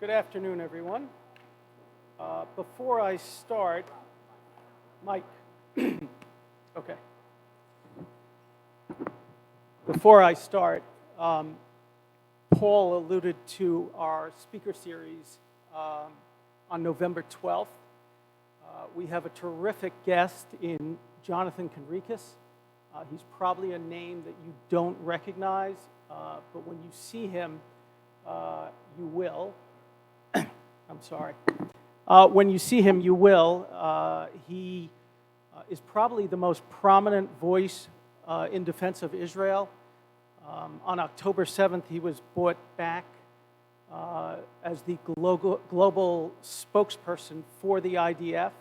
Good afternoon, everyone. Before I start, Mike, okay. Before I start, Paul alluded to our speaker series on November 12th. We have a terrific guest in Jonathan Conricus. He's probably a name that you don't recognize, but when you see him, you will. I'm sorry. When you see him, you will. He is probably the most prominent voice in defense of Israel. On October 7th, he was brought back as the global spokesperson for the IDF.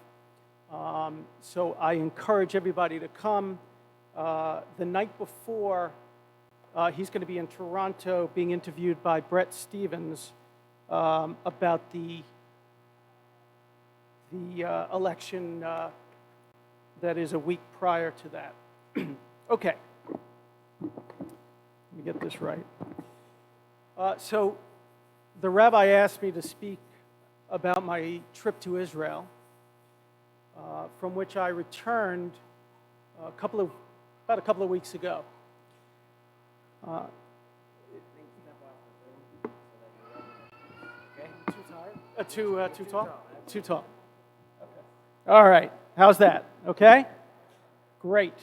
So I encourage everybody to come. The night before, he's going to be in Toronto being interviewed by Brett Stevens about the election that is a week prior to that. Okay, let me get this right. So the rabbi asked me to speak about my trip to Israel, from which I returned about a couple of weeks ago. Too tall? Too tall. Okay. All right. How's that? Okay? Great.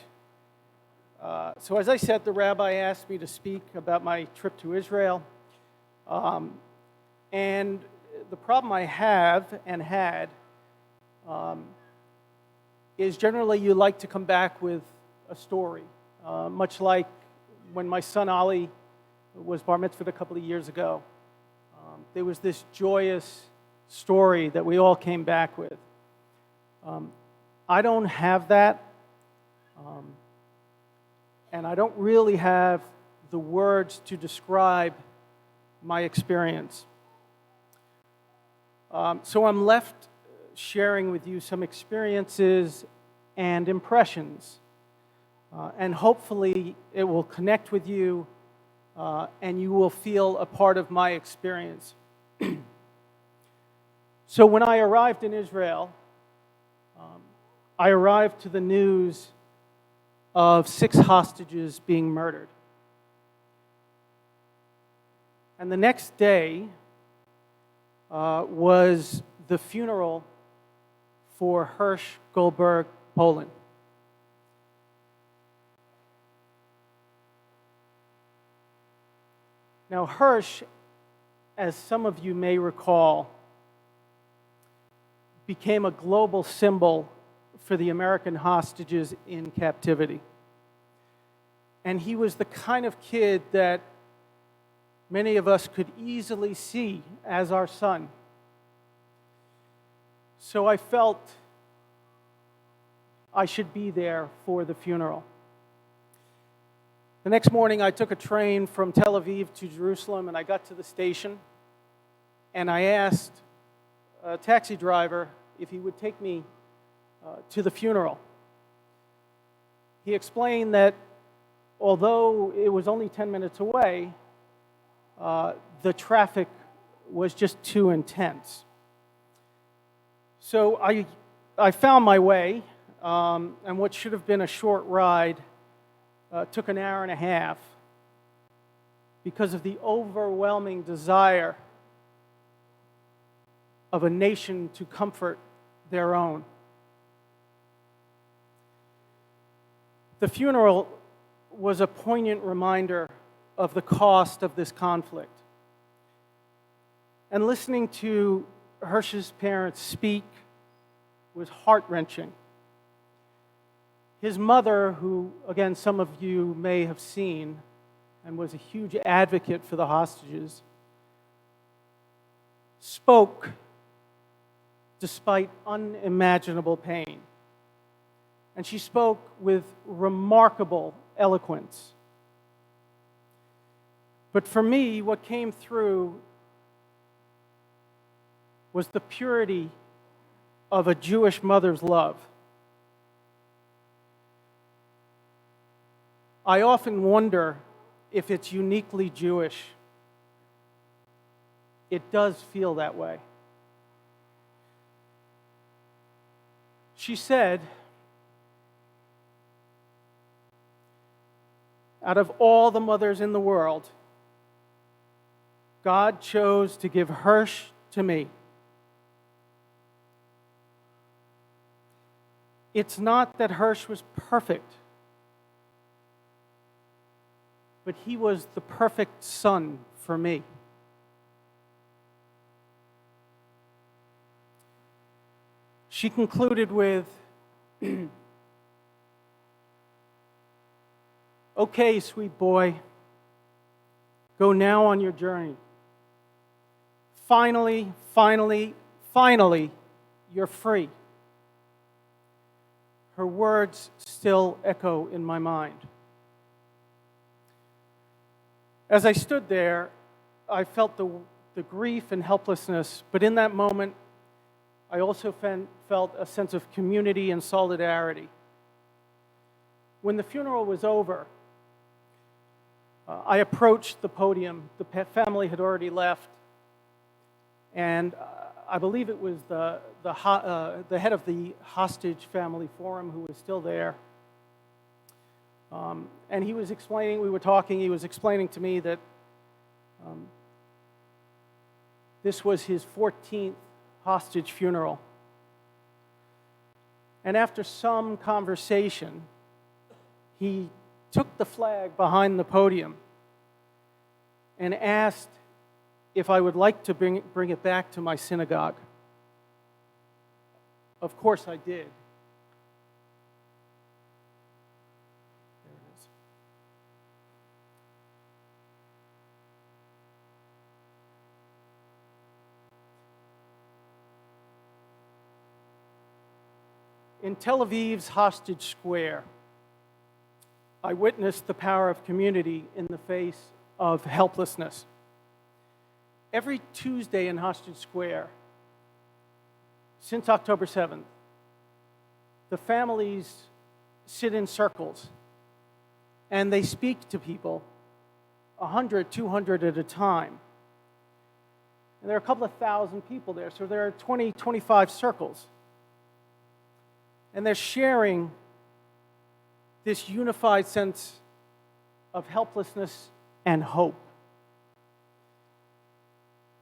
So as I said, the rabbi asked me to speak about my trip to Israel. And the problem I have and had is generally you like to come back with a story, much like when my son Ali was bar mitzvahed a couple of years ago. There was this joyous story that we all came back with. I don't have that, and I don't really have the words to describe my experience. So I'm left sharing with you some experiences and impressions, and hopefully it will connect with you, and you will feel a part of my experience. So when I arrived in Israel, I arrived to the news of 6 hostages being murdered. And the next day was the funeral for Hirsch Goldberg Poland. Now, Hirsch, as some of you may recall, became a global symbol for the American hostages in captivity. And he was the kind of kid that many of us could easily see as our son. So I felt I should be there for the funeral. The next morning, I took a train from Tel Aviv to Jerusalem, and I got to the station, and I asked a taxi driver if he would take me to the funeral. He explained that although it was only 10 minutes away, the traffic was just too intense. So I found my way, and what should have been a short ride took an hour and a half because of the overwhelming desire of a nation to comfort their own. The funeral was a poignant reminder of the cost of this conflict. And listening to Hirsch's parents speak was heart-wrenching. His mother, who, again, some of you may have seen, and was a huge advocate for the hostages, spoke despite unimaginable pain. And she spoke with remarkable eloquence. But for me, what came through was the purity of a Jewish mother's love. I often wonder if it's uniquely Jewish it does feel that way. She said, out of all the mothers in the world, God chose to give Hirsch to me. It's not that Hirsch was perfect, but he was the perfect son for me. She concluded with, "Okay, sweet boy, go now on your journey. Finally, finally, finally, you're free." Her words still echo in my mind. As I stood there, I felt the grief and helplessness, but in that moment, I also felt a sense of community and solidarity. When the funeral was over, I approached the podium. The family had already left, and I believe it was the head of the hostage family forum who was still there. And he was explaining, we were talking, he was explaining to me that this was his 14th hostage funeral. And after some conversation, he took the flag behind the podium and asked if I would like to bring it back to my synagogue. Of course I did. There it is. In Tel Aviv's Hostage Square, I witnessed the power of community in the face of helplessness. Every Tuesday in Hostage Square, since October 7th, the families sit in circles and they speak to people, 100, 200 at a time. And there are a couple of thousand people there, so there are 20, 25 circles. And they're sharing this unified sense of helplessness and hope.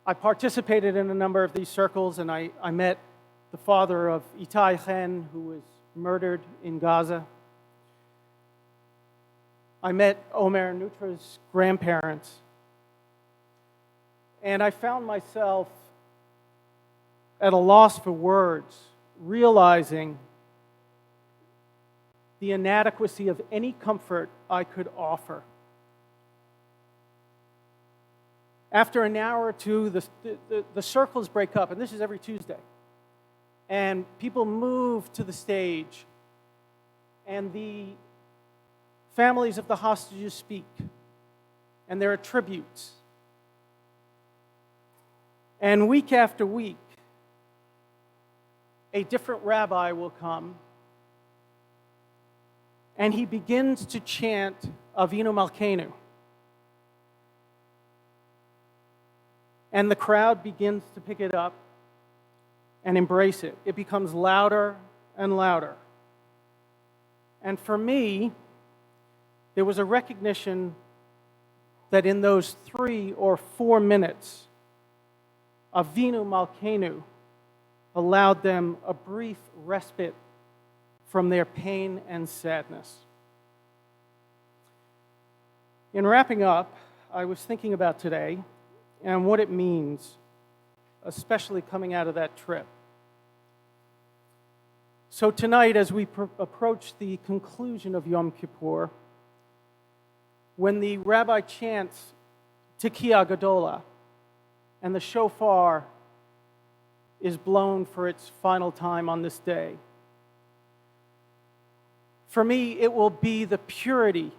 I participated in a number of these circles, and I met the father of Itai Chen, who was murdered in Gaza. I met Omer Nutra's grandparents. And I found myself at a loss for words, realizing the inadequacy of any comfort I could offer. After an hour or two, the circles break up, and this is every Tuesday. And people move to the stage, and the families of the hostages speak, and there are tributes. And week after week, a different rabbi will come, and he begins to chant Avinu Malkeinu. And the crowd begins to pick it up and embrace it. It becomes louder and louder. And for me, there was a recognition that in those 3 or 4 minutes, Avinu Malkeinu allowed them a brief respite from their pain and sadness. In wrapping up, I was thinking about today and what it means, especially coming out of that trip. So tonight, as we approach the conclusion of Yom Kippur, when the rabbi chants Tekiah Gadola and the shofar is blown for its final time on this day, for me, it will be the purity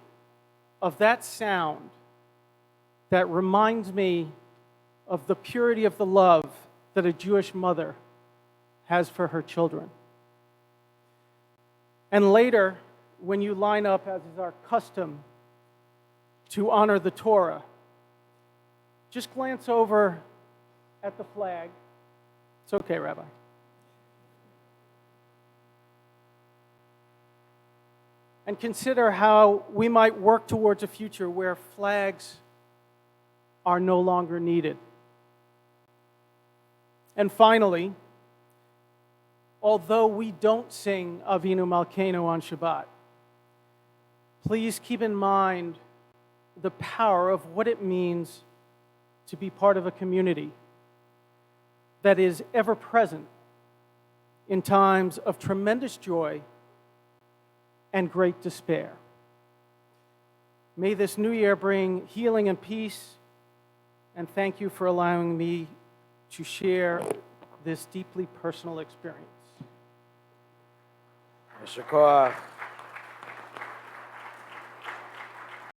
of that sound that reminds me of the purity of the love that a Jewish mother has for her children. And later, when you line up, as is our custom, to honor the Torah, just glance over at the flag. It's okay, Rabbi. And consider how we might work towards a future where flags are no longer needed. And finally, although we don't sing Avinu Malkeinu on Shabbat, please keep in mind the power of what it means to be part of a community that is ever present in times of tremendous joy and great despair. May this new year bring healing and peace, and thank you for allowing me to share this deeply personal experience. יישר כוח.